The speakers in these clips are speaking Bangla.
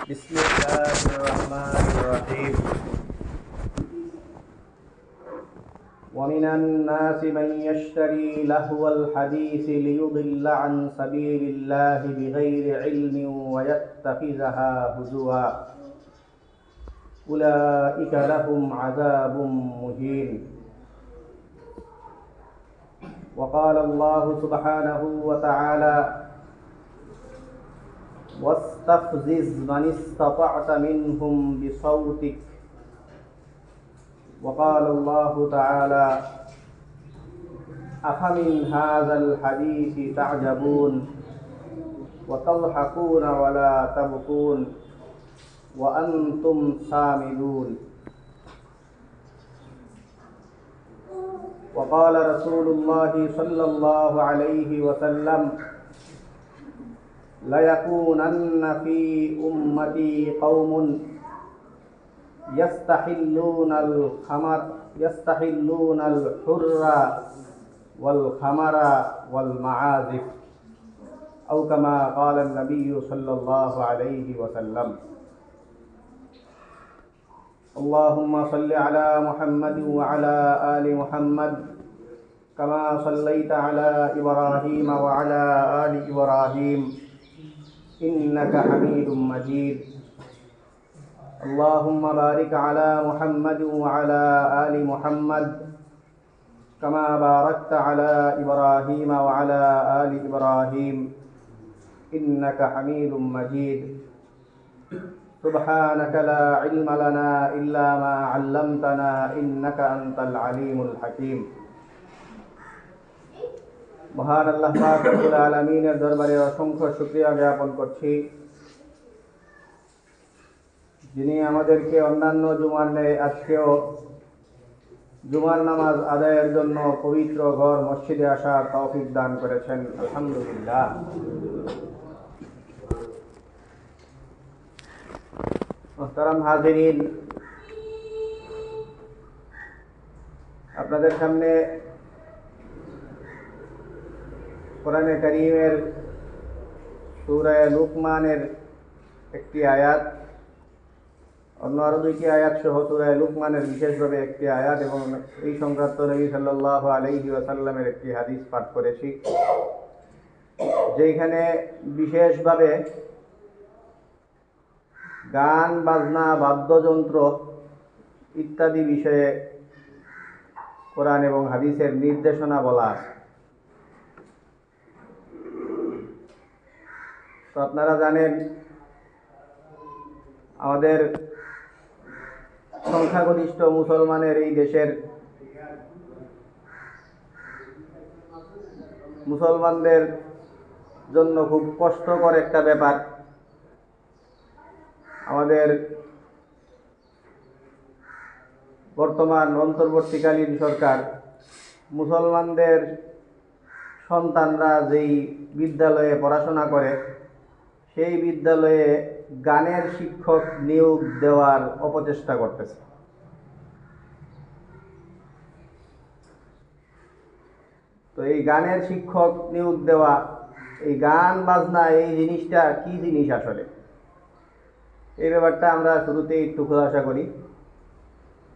بسم الله الرحمن الرحيم ومن الناس من يشتري لهو الحديث ليضل عن سبيل الله بغير علم ويتخذها هزوا أولئك لهم عذاب مهين وقال الله سبحانه وتعالى واستفزز من استطعت منهم بصوتك وقال الله تعالى أفمن هذا الحديث تعجبون وتضحكون ولا تبكون وأنتم سامدون وقال رسول الله صلى الله عليه وسلم ليكونن في أمتي قوم يستحلون الحر والخمر والمعازف أو كما قال النبي صلى الله عليه وسلم اللهم صل على محمد وعلى آل محمد كما صليت على إبراهيم وعلى آل إبراهيم إنك حميد مجيد اللهم بارك على محمد وعلى آل محمد كما باركت على إبراهيم وعلى آل إبراهيم إنك حميد مجيد سبحانك لا علم لنا إلا ما علمتنا إنك أنت العليم الحكيم মহান আল্লাহ পাক রব্বুল আলামিনের দরবারে অসংখ্য শুকরিয়া জ্ঞাপন করছি, যিনি আমাদেরকে অন্যান্য জুমার ন্যায় আজকেও জুমার নামাজ আদায়ের জন্য পবিত্র ঘর মসজিদে আসার তৌফিক দান করেছেন। আলহামদুলিল্লাহ। মুহতারাম হাজিরিন, আপনাদের সামনে কোরআনে কারীমের সূরা লুকমানের একটি আয়াত, অন্য আরো দুইটি আয়াত সহ সূরা লুকমানের বিশেষভাবে একটি আয়াত এবং এই সংক্রান্ত নবী সাল্লাল্লাহু আলাইহি ওয়াসাল্লামের একটি হাদিস পাঠ করেছি, যেখানে বিশেষভাবে গান বাজনা বাদ্যযন্ত্র ইত্যাদি বিষয়ে কোরআন এবং হাদিসের নির্দেশনা বলা আছে। তো আপনারা জানেন, আমাদের সংখ্যাগরিষ্ঠ মুসলমানের এই দেশের মুসলমানদের জন্য খুব কষ্টকর একটা ব্যাপার। আমাদের বর্তমান অন্তর্বর্তীকালীন সরকার মুসলমানদের সন্তানরা যেই বিদ্যালয়ে পড়াশোনা করে সেই বিদ্যালয়ে গানের শিক্ষক নিয়োগ দেওয়ার অপচেষ্টা করতেছে। তো এই গানের শিক্ষক নিয়োগ দেওয়া, এই গান বাজনা, এই জিনিসটা কি জিনিস আসলে, এই ব্যাপারটা আমরা শুরুতেই একটু খোলাসা করি।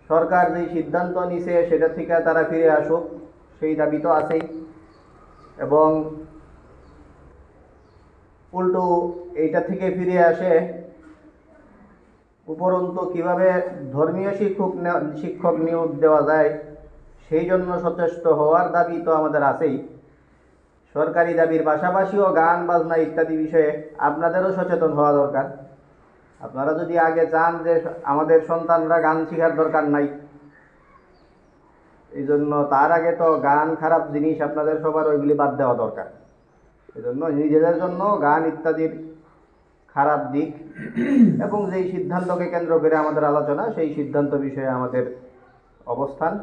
সরকার যে সিদ্ধান্ত নিছে সেটা থেকে তারা ফিরে আসুক, সেই দাবি তো আছেই, এবং উল্টো এইটা থেকে ফিরে আসে উপরন্তু কিভাবে ধর্মীয় শিক্ষক নিয়োগ দেওয়া যায় সেই জন্য সচেষ্ট হওয়ার দাবি তো আমাদের আছেই। সরকারি দাবির পাশাপাশিও গান বাজনা ইত্যাদি বিষয়ে আপনাদেরও সচেতন হওয়া দরকার। আপনারা যদি আগে চান যে আমাদের সন্তানরা গান শেখার দরকার নাই, এই জন্য তার আগে তো গান খারাপ জিনিস আপনাদের সবার ওইগুলি বাদ দেওয়া দরকার। এই জন্য নিজেদের জন্য গান ইত্যাদির খারাপ দিক এবং যেই সিদ্ধান্তকে কেন্দ্র করে আমাদের আলোচনা, সেই সিদ্ধান্ত বিষয়ে আমাদের অবস্থান,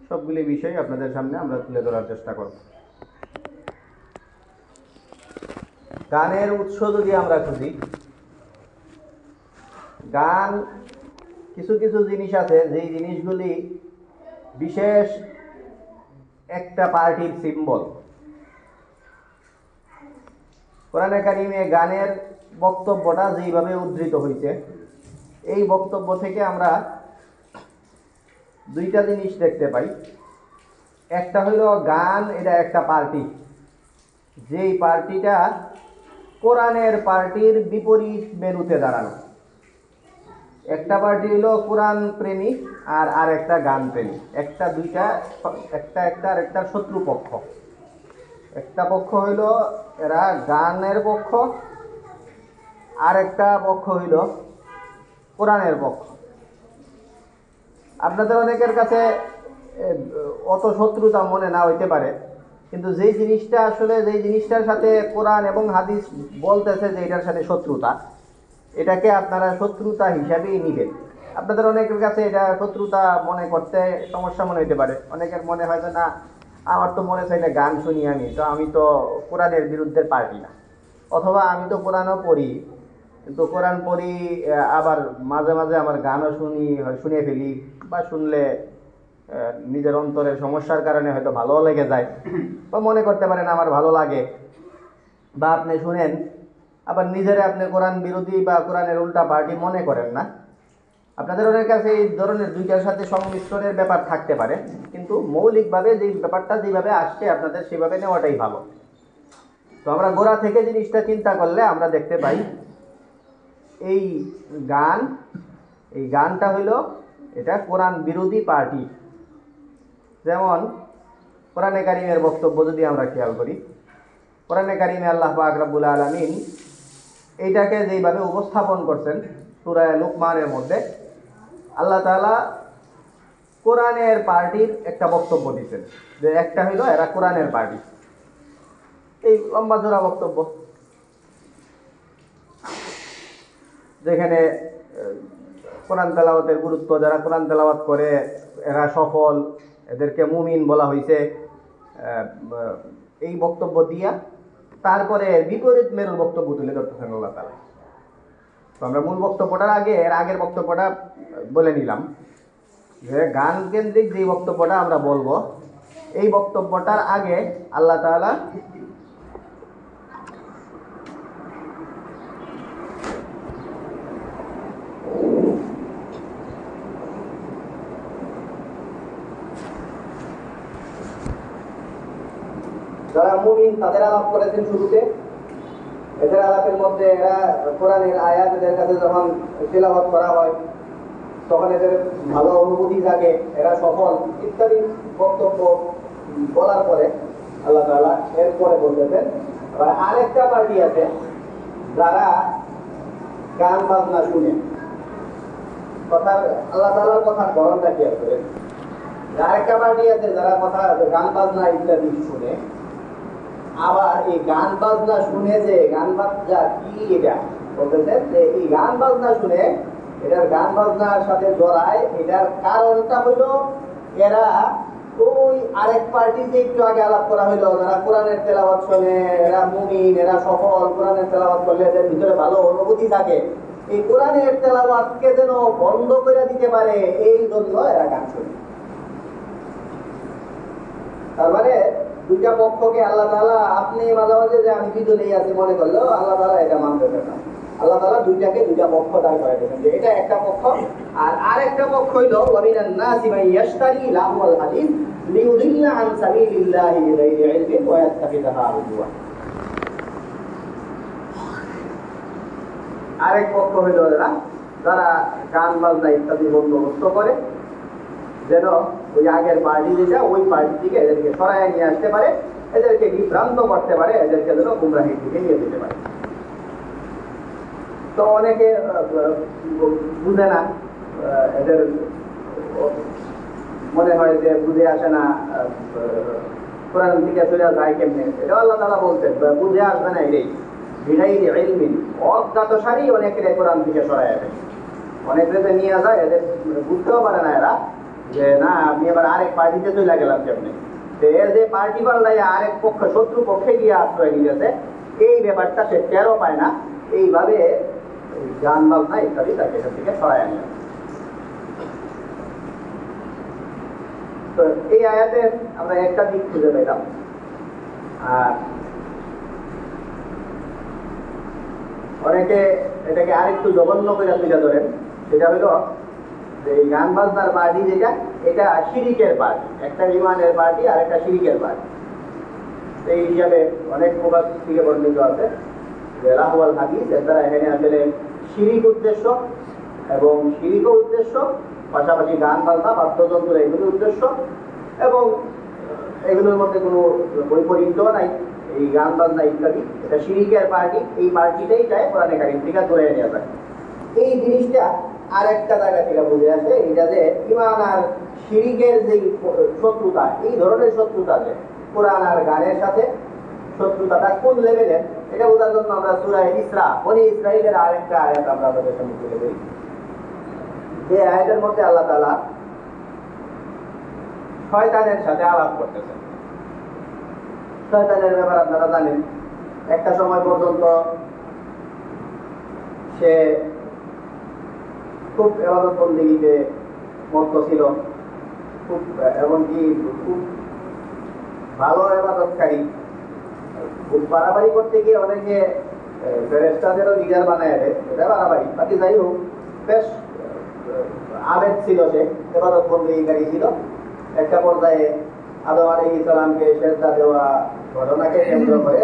সবগুলি বিষয় আপনাদের সামনে আমরা তুলে ধরার চেষ্টা করব। গানের উৎস যদি আমরা খুঁজি, গান কিছু কিছু জিনিস আছে যেই জিনিসগুলি বিশেষ একটা পার্টির সিম্বল। কোরআনে কারিমে গানের বক্তব্যটা যেইভাবে উদ্ধৃত হয়েছে, এই বক্তব্য থেকে আমরা দুইটা জিনিস দেখতে পাই। একটা হইল গান এটা একটা পার্টি, যেই পার্টিটা কোরআনের পার্টির বিপরীত মেরুতে দাঁড়ানো। একটা পার্টি হইল কোরআন প্রেমিক আর আরেকটা গান প্রেমিক। একটা শত্রু পক্ষ। একটা পক্ষ হইল এরা গানের পক্ষ, আর একটা পক্ষ হইল কোরআনের পক্ষ। আপনাদের অনেকের কাছে অত শত্রুতা মনে না হইতে পারে, কিন্তু যেই জিনিসটার সাথে কোরআন এবং হাদিস বলতেছে যে এটার সাথে শত্রুতা, এটাকে আপনারা শত্রুতা হিসাবেই নিবেন। আপনাদের অনেকের কাছে এটা শত্রুতা মনে করতে সমস্যা মনে হইতে পারে। অনেকের মনে হয় যে না, আমার তো মনে চাইলে গান শুনি, আমি তো কোরআনের বিরুদ্ধে পার্টি না, অথবা আমি তো কোরআনও পড়ি, কিন্তু কোরআন পড়ি আবার মাঝে মাঝে আমার গানও শুনিয়ে ফেলি, বা শুনলে নিজের অন্তরের সমস্যার কারণে হয়তো ভালোও লেগে যায়, বা মনে করতে পারেন আমার ভালো লাগে, বা আপনি শুনেন আবার আপনি কোরআন বিরোধী বা কোরআনের উল্টা পার্টি মনে করেন না। আপনাদের অনেক কাছে এই ধরনের দুইটার সাথে সংমিশ্রণের ব্যাপার থাকতে পারে, কিন্তু মৌলিকভাবে যে ব্যাপারটা যেভাবে আসছে আপনাদের সেভাবে নেওয়াটাই ভালো। তো আমরা গোড়া থেকে জিনিসটা চিন্তা করলে আমরা দেখতে পাই এই গানটা হইল এটা কোরআন বিরোধী পার্টি। যেমন কোরআনে কারিমের বক্তব্য যদি আমরা খেয়াল করি, কোরআনে কারিমে আল্লাহ পাক রব্বুল আলামিন এইটাকে যেইভাবে উপস্থাপন করছেন সূরা লুকমানের মধ্যে, আল্লাহ তাআলা কোরআনের পার্টির একটা বক্তব্য দিচ্ছেন যে একটা হইল এরা কোরআনের পার্টি। এই লম্বা জোড়া বক্তব্য, যেখানে কোরআন তেলাওয়াতের গুরুত্ব, যারা কোরআন তেলাওয়াত করে এরা সফল, এদেরকে মুমিন বলা হয়েছে, এই বক্তব্য দিয়া তারপরে বিপরীত মেরুর বক্তব্য তুলে ধরতেছেন আল্লাহ তাআলা। তো আমরা মূল বক্তব্যটার আগের বক্তব্যটা বলে নিলাম যে গান কেন্দ্রিক যে বক্তব্যটা আমরা বলবো, এই বক্তব্যটার আগে আল্লাহ তাআলা যারা মুমিন তাদের আলাপ করেছেন শুরুতে। এদের আলাপের মধ্যে এরা কোরআনের আয়াত এদের কাছে যখন তেলাওয়াত করা হয় তখন এদের ভালো অনুভূতি জাগে, এরা সফল ইত্যাদি বক্তব্য বলার পরে আল্লাহ তাআলা এরপরে বলতেছেন আরেকটা পার্টি আছে যারা গান বাজনা শুনে। আল্লাহ তাআলার কথার ধরনটা খেয়াল করেন। আরেকটা পার্টি আছে যারা গান বাজনা ইত্যাদি শুনে, আবার এই গান বাজনা শুনে যে গান বাজনা কি এটা বলতেছেন যে এই গান বাজনা শুনে এটার গান বাজনার সাথে জড়ায়, এটার কারণটা হলো এরা ওই আরেক পার্টি যে একটু আগে আলাপ করা হইলো, যারা কোরআনের তেলাওয়াত শুনে এরা মুমিন, এরা সফল, কোরআনের তেলাওয়াত করলে এদের ভিতরে ভালো অনুভূতি থাকে, এই কোরআনের তেলাওয়াতকে যেন বন্ধ করে দিতে পারে এই জন্য এরা গান শুনে। তার মানে দুইটা পক্ষকে আল্লাহ তাআলা, আপনি মাঝে মাঝে যে আমি বিদলেই আছি মনে করলেও আল্লাহ তাআলা এটা মানতে না। আল্লাহ তাআলা দুইটা পক্ষ দাঁড় করে দিয়েছেন যে এটা একটা পক্ষ, আর আরেকটা পক্ষ হইল ওয়ামিনান নাসি মান ইয়াশতারি লাহওয়াল হাদিস লিয়ুদিল্লা আন সাবিলিল্লাহি বিগাইরি ইলমিন ওয়া ইয়াত্তাখিযাহা হুজুয়া। আরেক পক্ষ হইল যারা গান বাজনা ইত্যাদি বন্দোবস্ত করে যেন ওই আগের পার্টি যেটা ওই পার্টি থেকে এদেরকে সরাইয়া নিয়ে আসতে পারে, এদেরকে বিভ্রান্ত করতে পারে, এদেরকে যেন গুমরাহির দিকে নিয়ে যেতে পারে। তো অনেকে বুঝে না, এদের মনে হয় যে বুঝে আসে না, কোরআন থেকে চলে যায় কেমনে। এটা আল্লাহ তাআলা বলছেন বুঝে আসবে না, এটাই বিগাইরি ইলমিন, অজ্ঞাতসারী অনেকের কোরআন থেকে সরাইয়া দেয়, অনেকে নিয়ে যায়, এদের বুঝতেও পারে না এরা যে না আমি এবার আরেক পার্টিতে চলে গেলাম কেমনে। এর যে পার্টি পাল্টায় আরেক পক্ষ শত্রু পক্ষে গিয়ে আশ্রয় নিয়েছে, এই ব্যাপারটা সে টেরও পায় না। এইভাবে গান বাজনা ইত্যাদি তাকে এখান থেকে সরাই আনে। তো এই আয়াতে আমরা একটা দিক খুঁজে পেলাম, আর অনেকে এটাকে আরেকটু জঘন্য করে তুলে ধরেন। সেটা হলো যে এই গান বাজনার পার্টি যেটা, এটা শিরিকের পার্টি, একটা ইমানের পার্টি আর একটা শিরিকের পার্টি। সেই হিসাবে অনেক মুফাসসির থেকে বর্ণিত আছে যে রাহুল হাদিস এর দ্বারা এখানে আসলে শিরিক উদ্দেশ্য এবং শিরিকও উদ্দেশ্য, পাশাপাশি গান বাজনা বাদ্যযন্ত্র এগুলো উদ্দেশ্য, এবং এগুলোর মধ্যে কোনো বৈপরীত্য নাই। এই গান বাজনা ইত্যাদি এটা শিরিকের পার্টি, এই পার্টিটাই চায় কোরআনে কারীম থেকে ধরে নেওয়া যায়। এই জিনিসটা আর একটা জায়গা থেকে বুঝে আসে, এটা যে ঈমান আর শিরিকের যে শত্রুতা, এই ধরনের শত্রুতা যে কোরআন আর গানের সাথে শত্রুতাটা কোন লেভেলের, এটা বোঝার জন্য আমরা সূরা ইসরা, বনি ইসরাঈলের আরেকটা আয়াত আমরা আপনাদের সামনে তুলে ধরি। যে আয়াতের মধ্যে আল্লাহ তাআলা শয়তানের সাথে আলাপ করতেছেন। শয়তানের ব্যাপার আপনারা জানেন, একটা সময় পর্যন্ত সে খুব ইবাদত বন্দেগীতে মত্ত ছিল, খুব এমনকি খুব ভালো ইবাদতকারী, খুব বাড়াবাড়ি করতে গিয়ে অনেকে ফেরেশতাদেরও লিডার বানায় দেয়, এটা বাড়াবাড়ি। বাকি যাই হোক, বেশ আবেদ ছিল, সে ইবাদত বন্দেগীকারী ছিল। একটা পর্যায়ে আদম আলাইহিস সালামকে সেজদা দেওয়া ঘটনাকে কেন্দ্র করে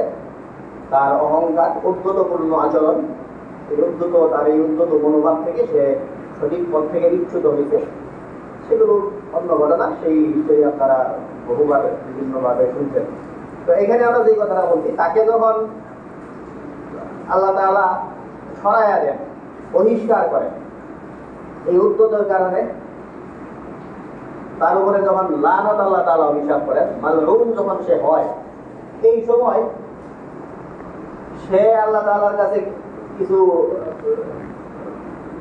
তার অহংকার, উদ্ধতপূর্ণ আচরণ, তার এই উদ্ধত মনোভাব থেকে সে সঠিক পথ থেকে বিচ্যুত হয়েছে। সেগুলো অন্য ঘটনা, সেই হিসেবে আপনারা বহুবার বিভিন্নভাবে শুনছেন। তো এখানে আমরা যে কথাটা বলছি, তাকে যখন আল্লাহ তাআলা সরাইয়া দেন, বহিষ্কার করেন এই উদ্ধতের কারণে, তার উপরে যখন লানত আল্লাহ তাআলা অভিশাপ করেন, মালউন যখন সে হয়, এই সময় সে আল্লাহ তাআলার কাছে কিছু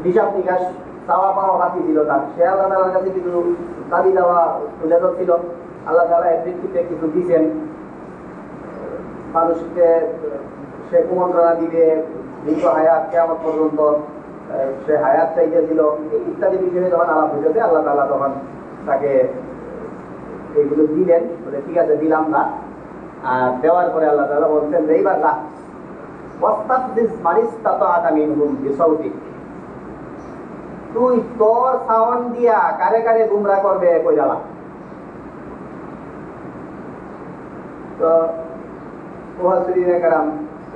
হিসাব নিকাশ চাওয়া পাওয়া বাকি ছিল তার। সে আল্লাহ তাআলার কাছে কিছু দাবি দেওয়া তুলে ধরছিল। আল্লাহ তাআলা এর ভিত্তিতে কিছু দিয়েছেন, মানুষকে সে কুমন্ত্রণা দিবে, দীর্ঘ হায়াত, কিয়ামত পর্যন্ত সে হায়াত চাইতেছিল, ইত্যাদি বিষয়ে যখন আলাপ হয়েছে, আল্লাহ তাআলা তখন তাকে এইগুলো দিলেন, বলে ঠিক আছে দিলাম না। আর দেওয়ার পরে আল্লাহ তাআলা বলছেন যে এইবার না, ওয়াস্তাফজিজ মানিস্তাতাআতা মিনহুম বিসাউতিক, তুই তোর সাউন্ড দিয়া কারে কারে গুমরা করবে কইরালা। তো মুফাসসিরিনে কেরাম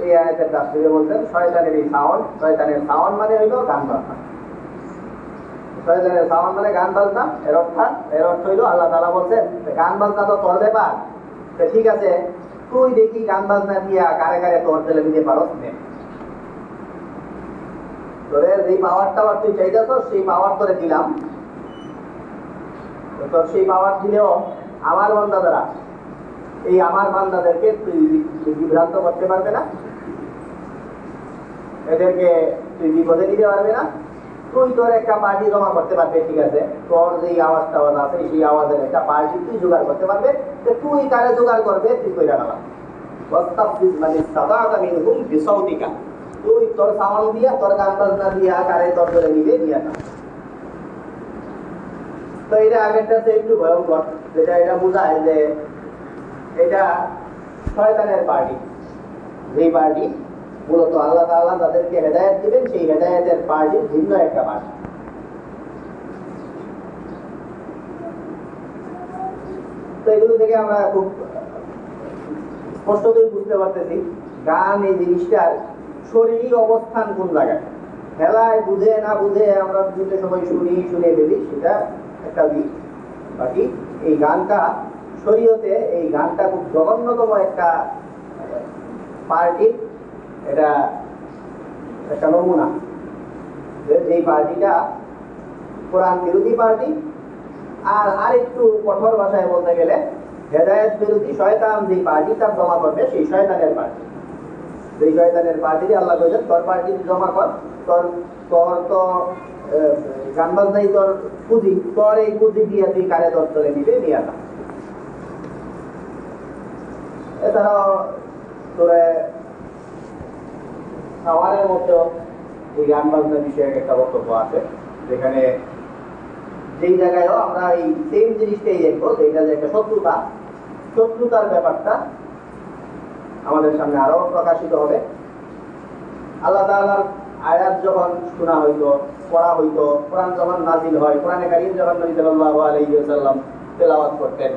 এই আয়াতের তাফসীরে বলছেন শয়তানের এই সাউন্ড, শয়তানের সাউন্ড মানে হইল গান বাজনা। শয়তানের সাউন্ড মানে গান বাজনা, এর অর্থ হইল আল্লাহ তাআলা বলছেন গান বাজনা তো তোর ব্যাপার, ঠিক আছে তুই দেখি গান বাজনা দিয়া কারে কারে তোর তেলে দিতে পারস নে। তোদের যেই পাওয়ার টাওয়ার তুই চাইতেছ, সেই পাওয়ার তোরে দিলাম। তোর সেই পাওয়ার দিলেও আমার বান্দাদেরা, এই আমার বান্দাদেরকে তুই বিভ্রান্ত করতে পারবে না, এদেরকে তুই বিপদে দিতে পারবে না। তুই তোর একটা পার্টি জমা করতে পারবে, ঠিক আছে তোর যেই আওয়াজ টাওয়াজ আছে সেই আওয়াজের একটা পার্টি তুই জোগাড় করতে পারবে। তুই কারে জোগাড় করবে তুই কইরা গেলাম, তুই তোর সাউন্ড দিয়া, তোর গান বাজনা দিয়া কারে তোর ধরে নিবে দিয়া না। তো এটা আগেরটা একটু ভয়ঙ্কর, যেটা এটা বোঝায় যে এটা শয়তানের পার্টি, যেই পার্টি মূলত আল্লাহ তাআলা যাদেরকে হেদায়েত দিবেন সেই হেদায়েতের পার্টি ভিন্ন একটা পার্টি। তো এগুলো থেকে আমরা খুব স্পষ্টতই বুঝতে পারতেছি গান এই জিনিসটার শরীরিক অবস্থান কোন জায়গায়। খেলায় বুঝে না বুঝে আমরা দুটো সময় শুনে ফেলি, সেটা একটা দিক। বাকি এই গানটা শরীয়তে, এই গানটা খুব জঘন্যতম একটা পার্টি, এটা একটা নমুনা। এই পার্টিটা কোরআন বিরোধী পার্টি, আর আরেকটু কঠোর ভাষায় বলতে গেলে হেদায়েত বিরোধী শয়তান যে পার্টি তার জমা করবে, সেই শয়তানের পার্টি। যেই শয়তানের পার্টি আল্লাহ বলেছেন তোর পার্টি জমা কর, তোর তো গান বাজনাই তোর পুঁজি, তোর এই পুঁজি দিয়ে তুই কারে তোর তোরে নিবে নিয়ে আসা। এছাড়াও তোরে খাওয়ারের মধ্যেও এই গান বাজনা বিষয়ে একটা বক্তব্য আছে, যেখানে যেই জায়গায়ও আমরা এই সেম জিনিসটাই দেখবো, যেটা যে একটা শত্রুতার ব্যাপারটা আমাদের সামনে আরো প্রকাশিত হবে। আল্লাহ তাআলার আয়াত যখন শোনা হইতো, পড়া হইতো, কোরআন যখন নাজিল হয়, কোরআনে কারীম যখন নবী সাল্লাল্লাহু আলাইহি ওয়াসাল্লাম তেলাওয়াত করতেন,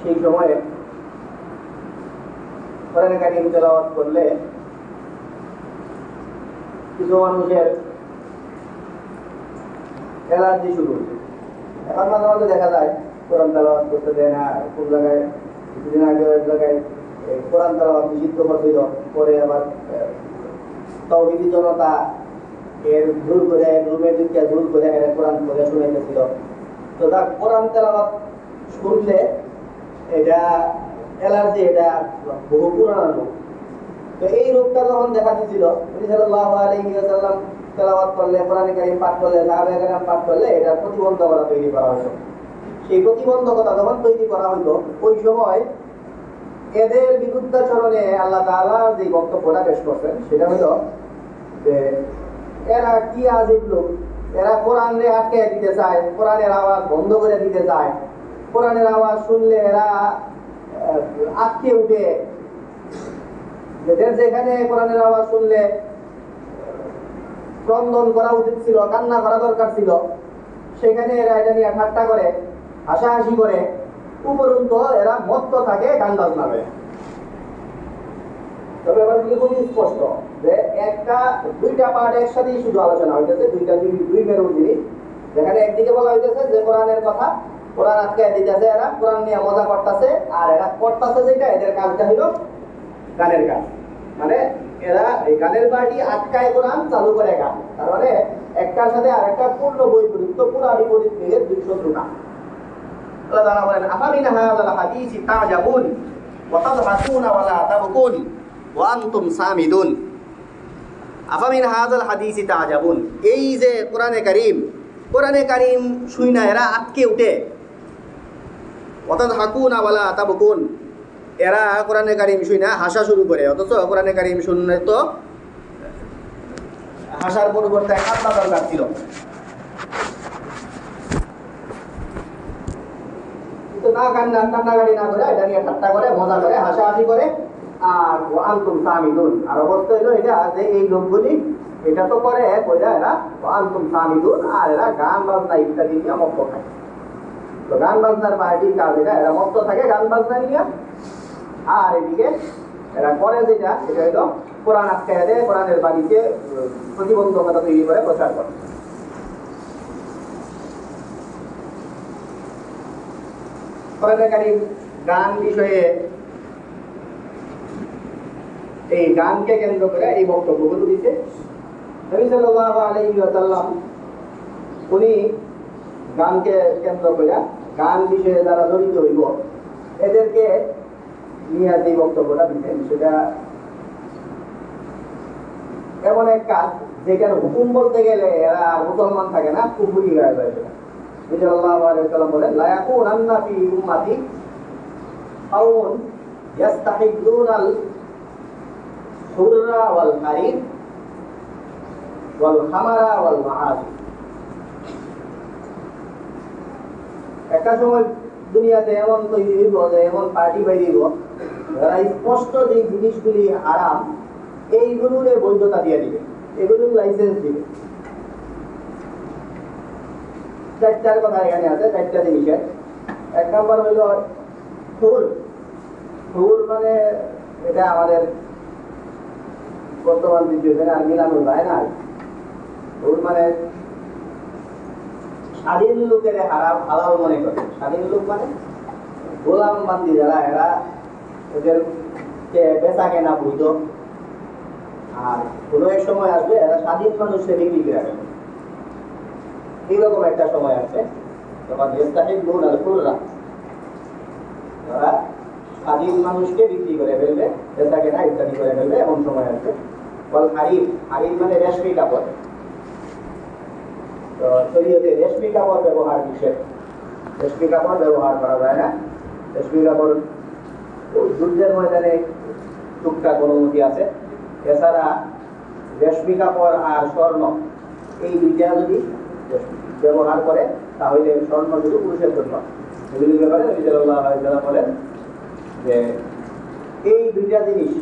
সেই সময়ে কোরআনে কারীম তেলাওয়াত করলে কিছু মানুষের অ্যালার্জি শুরু হতো। এখন মাঝে মাঝে দেখা যায় কোরআন তেলাওয়াত করতে দেয় না, কোন জায়গায় কিছুদিন আগে এক জায়গায় কোরআন তেলাওয়াত নিষিদ্ধ করছিল, পরে আবার তাওহীদি জনতা এর দূর করে রুমের দিকে দূর করে এর কোরআন পড়ে শুনাইতেছিল। তো তার কোরআন তেলাওয়াত শুনলে এটা অ্যালার্জি, এটা বহু পুরানো রোগ। তো এই রোগটা যখন দেখা দিয়েছিল, নবী সাল্লাল্লাহু আলাইহি ওয়াসাল্লাম তেলাওয়াত করলে, কোরআনে কারীম পাঠ করলে, সাহাবায়ে কেরাম পাঠ করলে এটা প্রতিবন্ধকতা তৈরি করা হতো। সেই প্রতিবন্ধকতা যখন তৈরি করা হতো, ওই সময় এদের বিরুদ্ধাচরণে আল্লাহ তাআলা যে বক্তব্যটা পেশ করছেন সেটা হলো যে এরা কি আজীব লোক, এরা কোরআনে আটকে দিতে চায়, কোরআনের আওয়াজ বন্ধ করে দিতে চায়, কোরআনের আওয়াজ শুনলে এরা আটকে উঠে, যেখানে কোরআনের আওয়াজ শুনলে ক্রন্দন করা উচিত ছিল, কান্না করা দরকার ছিল, সেখানে এরা এটা নিয়ে ঠাট্টা করে, হাসাহাসি করে, উপরন্ত এরা মত্ত থাকে গান বাজনা করে। তবে ব্যাপারগুলি খুবই স্পষ্ট যে দুইটা পার্ট একসাথেই শুধু আলোচনা হইতেছে, দুই মেরুর জিনিস। যেখানে একদিকে বলা হইতেছে যে কোরআনের কথা, কোরআন আটকায় দিতেছে, এরা কোরআন নিয়ে মজা করতেছে, আর এরা করতেছে যেটা এদের কাজটা হলো গানের কাজ। মানে এরা এই গানের বাড়ি আটকায় কোরআন, চালু করে গান। তার মানে একটার সাথে আরেকটা পূর্ণ বৈপরীত্য, পুরা বিপরীত মিলের দুই শত্রুতা। আল্লাহ তাআলা বলেন, আফামিন হাযাল হাদীসি তা'জাবুন ওয়া তাদহাকুনা ওয়া লা তাবকুন ওয়া আনতুম সামিদুন। আফামিন হাযাল হাদীসি তা'জাবুন, এই যে কোরআনে কারীম শুইনা এরা আটকে উঠে, ওয়া তাদহাকুনা ওয়া লা তাবকুন, এরা কোরআনে কারীম শুইনা হাসা শুরু করে, অথচ কোরআনে কারীম শুনলে তো হাসার পরিবর্তে কান্না দরকার ছিল। না কান্নাকাটি না করে এটা নিয়ে ঠাট্টা করে, মজা করে, হাসাহাসি করে, আর আনতুম সামিদুন। আর অবস্থা হলো এটা যে এই লোকগুলি এটা তো করে কইরা এরা আনতুম সামিদুন, আর এরা গান বাজনা ইত্যাদি নিয়ে মত্ত থাকে। তো গান বাজনার পার্টির কাজ এটা, এরা মত্ত থাকে গান বাজনা নিয়ে। আর এদিকে এরা করে যেটা, এটা হলো কোরআন আটকায় দেয়, কোরআনের বাড়িতে প্রতিবন্ধকতা তৈরি করে প্রচার করে। কোরআনে কারীম গান বিষয়ে, এই গানকে কেন্দ্র করে এই বক্তব্যগুলো দিতে নবী সাল্লাল্লাহু আলাইহি ওয়াসাল্লাম উনি গানকে কেন্দ্র করে, গান বিষয়ে যারা জড়িত হইব এদেরকে নিয়ে যে বক্তব্যটা দিতেন, সেটা এমন এক কাজ যেখানে হুকুম বলতে গেলে এরা আর মুসলমান থাকে না, কুফরি হয়ে যায়। নবী সাল্লাল্লাহু আলাইহি ওয়াসাল্লাম বলেন, লা ইয়াকুনান্না ফি উম্মতি কাওমুন ইস্তাহিদুনাল হুররা ওয়াল হারির ওয়াল খামারা ওয়াল মাআসি। একটা সময় দুনিয়াতে এমন তৈরি হইব যে এমন পার্টি বাইরিব যারা স্পষ্ট যে জিনিসগুলি হারাম এইগুলোর বৈধতা দিয়ে দিবে, এগুলোর লাইসেন্স দিবে। চারটার কথা এখানে আছে, চারটা জিনিসের। এক নম্বর হইল হুর, মানে এটা আমাদের বর্তমান সিচুয়েশনে আর মিলানো যায় না। হুর মানে স্বাধীন লোকের হালাল মনে করে। স্বাধীন লোক মানে গোলাম বান্দি যারা, এরা ওদেরকে বেচা কেনা বৈধ। আর কোনো এক সময় আসবে এরা স্বাধীন মানুষকে বিক্রি করে রাখবে, এইরকম একটা সময় আসবে তখন তারা স্বাধীন মানুষকে বিক্রি করে ফেলবে, বেচা কেনা ইত্যাদি করে ফেলবে, এমন সময় আসবে। বল হারির, হারির মানে রেশমি কাপড়। তো শরীয়তে রেশমি কাপড় ব্যবহার নিষেধ, রেশমি কাপড় ব্যবহার করা যায় না। রেশমি কাপড় যুদ্ধের ময়দানে টুকটাক অনুমতি আছে, এছাড়া রেশমি কাপড় আর স্বর্ণ এই দুইটা যদি ব্যবহার করে তাহলে স্বর্ণ শুধু পুরুষের জন্য। এগুলির ব্যাপারে নবী সাল্লাল্লাহু আলাইহি ওয়াসাল্লাম বলেন যে এই দুইটা জিনিস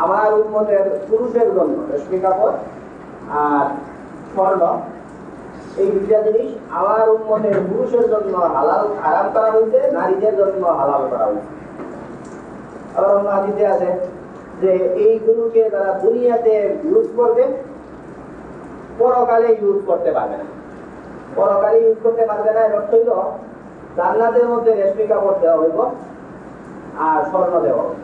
আমার উম্মতের পুরুষের জন্য রেশমি কাপড় আর স্বর্ণ, এই দুইটা জিনিস আমার উম্মতের পুরুষের জন্য হারাম করা হয়েছে, নারীদের জন্য হালাল করা হয়েছে। আবার অন্য হাদিসে আছে যে এইগুলোকে তারা দুনিয়াতে ইউজ করবে, পরকালে ইউজ করতে পারবে না। পরকালে ইউজ করতে পারবে না, এর অর্থ হইল জান্নাতের মধ্যে রেশমি কাপড় দেওয়া হইব আর স্বর্ণ দেওয়া হবে।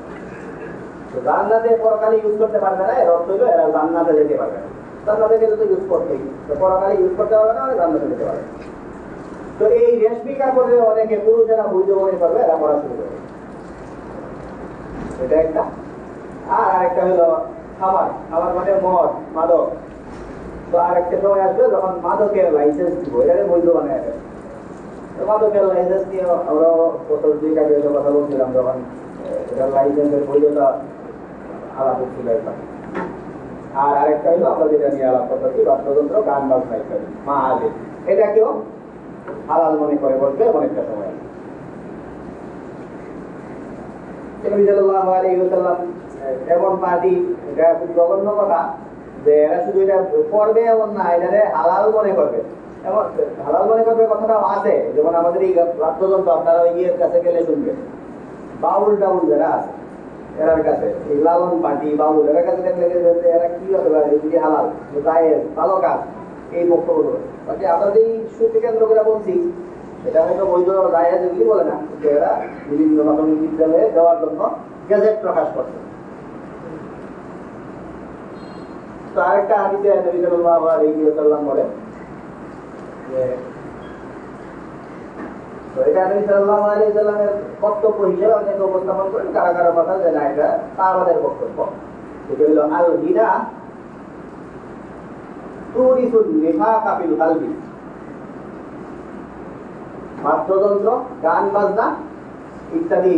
জান্নাতে পরকালে ইউজ করতে পারবে না, এর অর্থ হইল এরা জান্নাতে যেতে পারবে না। জান্নাতে গেলে তো ইউজ করতেই, তো পরকালে ইউজ করতে পারবে না, জান্নাতে যেতে পারবে। তো এই রেশমি কাপড়ে অনেকে পুরুষেরা বৈধ মনে করবে, এরা পড়া শুরু করবে। এটা একটা। আর আরেকটা হলো খাবার, খাবার মানে মদ, মাদক। তো আর একটা সময় আসবে যখন মাদকের লাইসেন্স দিব, এটা বৈধ বানায়। তো মাদকের লাইসেন্স নিয়ে আমরা বছর দুই আগে কথা বলছিলাম, যখন এটার লাইসেন্সের বৈধতা আলাপ হচ্ছিল। আর আরেকটা হলো আমরা যেটা নিয়ে আলাপ করতেছি, বাদ্যযন্ত্র, গান বাজনা ইত্যাদি, মা আগে এটাকেও হালাল মনে করে বলবে অনেকটা সময়। এমন পার্টি, এটা খুব জঘন্য কথা যে এরা শুধু এটা করবে এমন না, এটারে হালাল মনে করবে। এমন হালাল মনে করবে কথাটাও আছে। যেমন আমাদের এই বাদ্যযন্ত্র আপনারা ওই ইয়ের কাছে গেলে শুনবেন, বাউল টাউল যারা আছে এরার কাছে, এই লালন পার্টি বাউল এর কাছে দেখলে এরা কি হবে হালাল ভালো কাজ, এই বক্তব্য বাকি আমরা যে সুরকে কেন্দ্র করে বলছি এটা হয়তো বৈধ রায় যেগুলি বলে না, এরা বিভিন্ন প্রাথমিক বিদ্যালয়ে দেওয়ার জন্য গেজেট প্রকাশ করছে। তো আরেকটা হাদিসে নবী সাল্লাল্লাহু আলাইহি ওয়াসাল্লাম বলেন যে, তো এটা নবী সাল্লাল্লাহু আলাইহি ওয়াসাল্লামের বক্তব্য হিসেবে অনেকে উপস্থাপন করেন, কারা কারা কথা যে না এটা সাহাবাদের বক্তব্য। এটা হলো আল গিনা তুরিসুন নিফাকা ফিল কলবি। বাদ্যযন্ত্র, গান বাজনা ইত্যাদি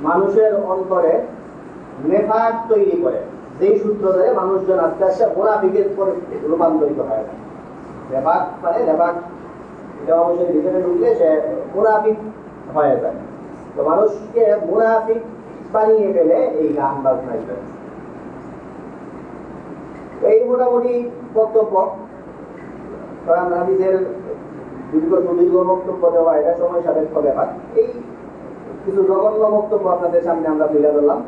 মানুষের অন্তরে নেফাক তৈরি করে, যেই সূত্র ধরে মানুষজন আস্তে আস্তে মুনাফিকের রূপান্তরিত হয়। নেফাক মানে নেফাক এটা অবশ্যই ভিতরে ঢুকলে সে মুনাফিক হয়ে যায়। তো মানুষকে মুনাফিক বানিয়ে ফেলে এই গান বাজনা ইত্যাদি। এই মোটামুটি বক্তব্য। কারণ হাদিসের দীর্ঘ বক্তব্য দেওয়া এটা সময় সাপেক্ষ ব্যাপার। এই কিছু জঘন্য বক্তব্য আপনাদের সামনে আমরা তুলে ধরলাম,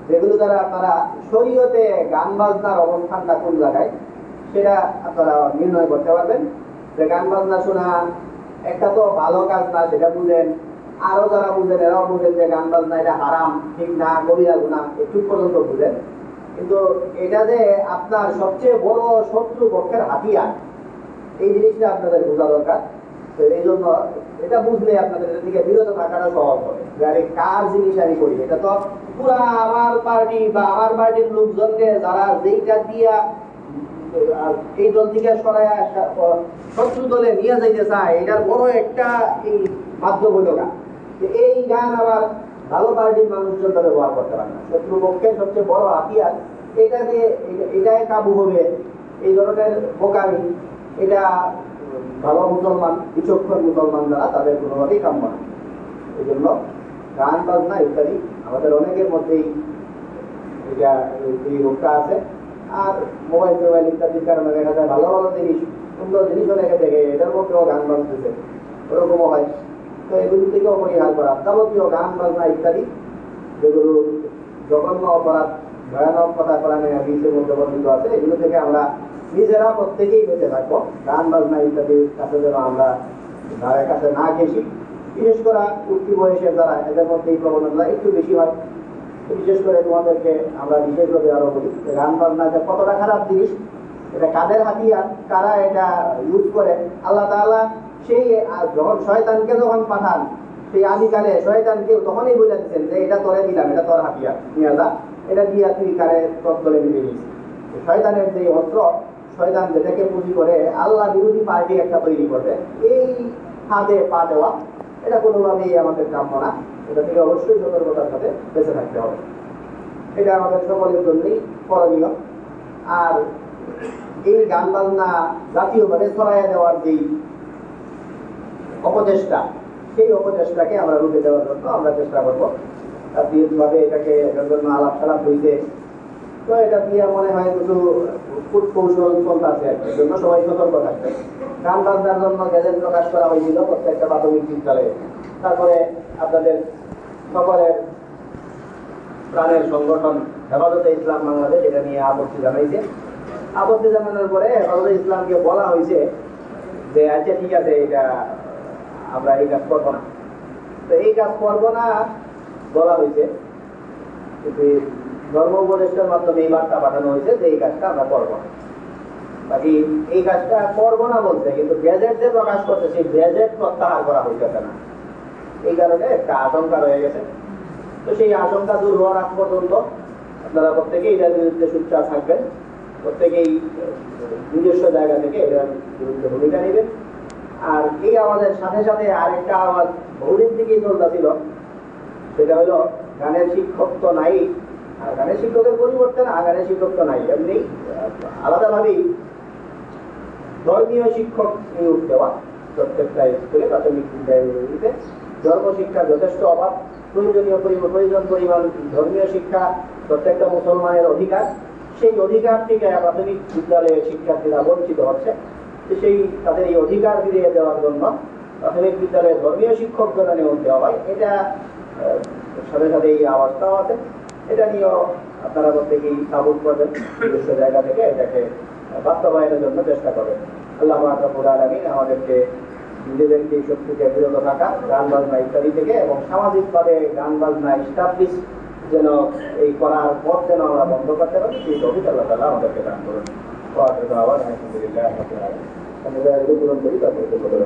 যেগুলো দ্বারা আপনারা শরীয়তে গান বাজনার অবস্থানটা কোন জায়গায় সেটা আপনারা নির্ণয় করতে পারবেন। যে গান বাজনা শোনা একটা তো ভালো কাজ না, সেটা বুঝেন। আরো যারা বুঝেন এরাও বুঝেন যে গান বাজনা এটা হারাম, ঠিক না, কবিরা গুনাহ, একটু পর্যন্ত বুঝেন। কিন্তু এটা যে আপনার সবচেয়ে বড় শত্রু পক্ষের হাতিয়ার, এই জিনিসটা আপনাদের বোঝা দরকার। তো এই জন্য এটা বুঝলে আপনাদের এটা থেকে বিরত থাকাটা সহজ হবে। আরে কার জিনিস আমি করি, এটা তো পুরা আমার পার্টি বা আমার পার্টির লোকজনকে যারা যেইটা দিয়া এই দল থেকে সরাইয়া শত্রু দলে নিয়ে যাইতে চায়, এটার বড় একটা এই মাধ্যম হইল গান। এই গান আবার ভালো পার্টির মানুষজন তো ব্যবহার করতে পারে না, শত্রু পক্ষের সবচেয়ে বড় হাতিয়ার। এটা দিয়ে এটাই কাবু হবে, এই ধরনের বোকামি এটা ভালো মুসলমান, বিচক্ষণ মুসলমান যারা তাদের কোনোভাবেই কাম্য না। এই জন্য গান বাজনা ইত্যাদি আমাদের অনেকের মধ্যেই এটা এই রোগটা আছে। আর মোবাইল টোবাইল ইত্যাদির কারণে দেখা যায় ভালো ভালো জিনিস, সুন্দর জিনিস অনেকে দেখে এটার মধ্যেও গান বাজতেছে, ওরকমও হয়। তো এগুলি থেকেও পরিহার করা, যাবতীয় গান বাজনা ইত্যাদি যেগুলো জঘন্য অপরাধ, ভয়ানক কথা কোরআনে হাদিসের মধ্যে বর্ণিত আছে, এগুলো থেকে আমরা নিজেরা প্রত্যেকেই বেঁচে থাকবো। গান বাজনা ইত্যাদির কাছে যেন আমরা ধারের কাছে না ঘেঁষি। বিশেষ করে উঠতি বয়সের যারা, এদের মধ্যে এই প্রবণতা একটু বেশি হয়। বিশেষ করে তোমাদেরকে আমরা বিশেষভাবে আরো বলি গান বাজনা যে কতটা খারাপ জিনিস, এটা কাদের হাতিয়ার, কারা এটা ইউজ করে। আল্লাহ তাআলা সেই যখন শয়তানকে যখন পাঠান, সেই আদিকালে শয়তানকে তখনই বলে দিচ্ছেন যে এটা তোরে দিলাম, এটা তোর হাতিয়ার, নিয়ে যা, এটা দিয়ে তুই কারে তোর দলে মিলে নিস। শয়তানের যে অস্ত্র, শয়তান যেটাকে পুঁজি করে আল্লাহ বিরোধী পার্টি একটা তৈরি করবে, এই হাতে পা দেওয়া এটা কোনোভাবেই আমাদের কাম্য না। এটা থেকে অবশ্যই সতর্কতার সাথে বেঁচে থাকতে হবে। এটা আমাদের সকলের জন্যই করণীয়। আর এই গান বাজনা জাতীয়ভাবে ছড়াইয়া দেওয়ার যেই অপচেষ্টা, সেই অপচেষ্টাকে আমরা রুখে দেওয়ার জন্য আমরা চেষ্টা করবো। আর যেভাবে এটাকে জন্য আলাপ সালাপ হইতে তো এটা দিয়ে মনে হয় কিছু কৌশল চলতেছে আর কি, এই জন্য সবাই সতর্ক থাকবে। গান বাজনার জন্য গ্যাজেট প্রকাশ করা হয়েছিল প্রত্যেকটা প্রাথমিক বিদ্যালয়ে। তারপরে আপনাদের সকলের প্রাণের সংগঠন হেফাজতে ইসলাম বাংলাদেশ এটা নিয়ে আপত্তি জানাইছে। আপত্তি জানানোর পরে হেফাজতে ইসলামকে বলা হয়েছে যে আচ্ছা ঠিক আছে, এটা আমরা এই কাজ করবো না। তো এই কাজ করবো না বলা হয়েছে, কিন্তু ধর্ম উপদেষ্টার মাধ্যমে এই বার্তা পাঠানো হয়েছে যে এই কাজটা আমরা করবো না। বাকি এই কাজটা করবো না বলতে, কিন্তু গ্যাজেট যে প্রকাশ করছে সেই গ্যাজেট প্রত্যাহার করা হইতেছে না। এই কারণে একটা আশঙ্কা রয়ে গেছে। তো সেই আশঙ্কা দূর হওয়ার আগ পর্যন্ত আপনারা প্রত্যেকেই এটার বিরুদ্ধে সোচ্চার থাকবেন, প্রত্যেকেই নিজস্ব জায়গা থেকে এটার বিরুদ্ধে ভূমিকা নেবেন। আর এই আওয়াজের সাথে সাথে আরেকটা আওয়াজ বহুদিন থেকেই চলতেছিল, সেটা হলো গানের শিক্ষক তো নাই, আর গানের শিক্ষকের পরিবর্তে না, গানের শিক্ষক তো নাই, এমনি আলাদাভাবেই ধর্মীয় শিক্ষক নিয়োগ দেওয়া প্রত্যেকটা স্কুলে, প্রাথমিক বিদ্যালয়গুলিতে। ধর্মশিক্ষার যথেষ্ট অভাব, প্রয়োজন পরিমাণ ধর্মীয় শিক্ষা প্রত্যেকটা মুসলমানের অধিকার। সেই অধিকার থেকে প্রাথমিক বিদ্যালয়ের শিক্ষার্থীরা বঞ্চিত হচ্ছে। সেই তাদের এই অধিকার ফিরিয়ে দেওয়ার জন্য প্রাথমিক বিদ্যালয়ে ধর্মীয় শিক্ষক দ্বারা নিয়োগ দেওয়া হয়। এটা সাথে সাথে এই আওয়াজটাও আছে। এটা নিয়েও আপনারা প্রত্যেকেই সাপোর্ট করবেন, নিজস্ব জায়গা থেকে এটাকে বাস্তবায়নের জন্য চেষ্টা করবেন। আল্লাহ রাব্বুল আলামিন আমাদেরকে নিজেদেরকে এই শক্তিকে বিরত থাকা গান বাজনা ইত্যাদি থেকে, এবং সামাজিকভাবে গান বাজনা স্টাবলিশ যেন এই করার পথ যেন আমরা বন্ধ করতে পারি, সেই তৌফিক আল্লাহ তাআলা আমাদেরকে দান করুন। আলহামদুলিল্লাহ, পূরণ করি তারপরে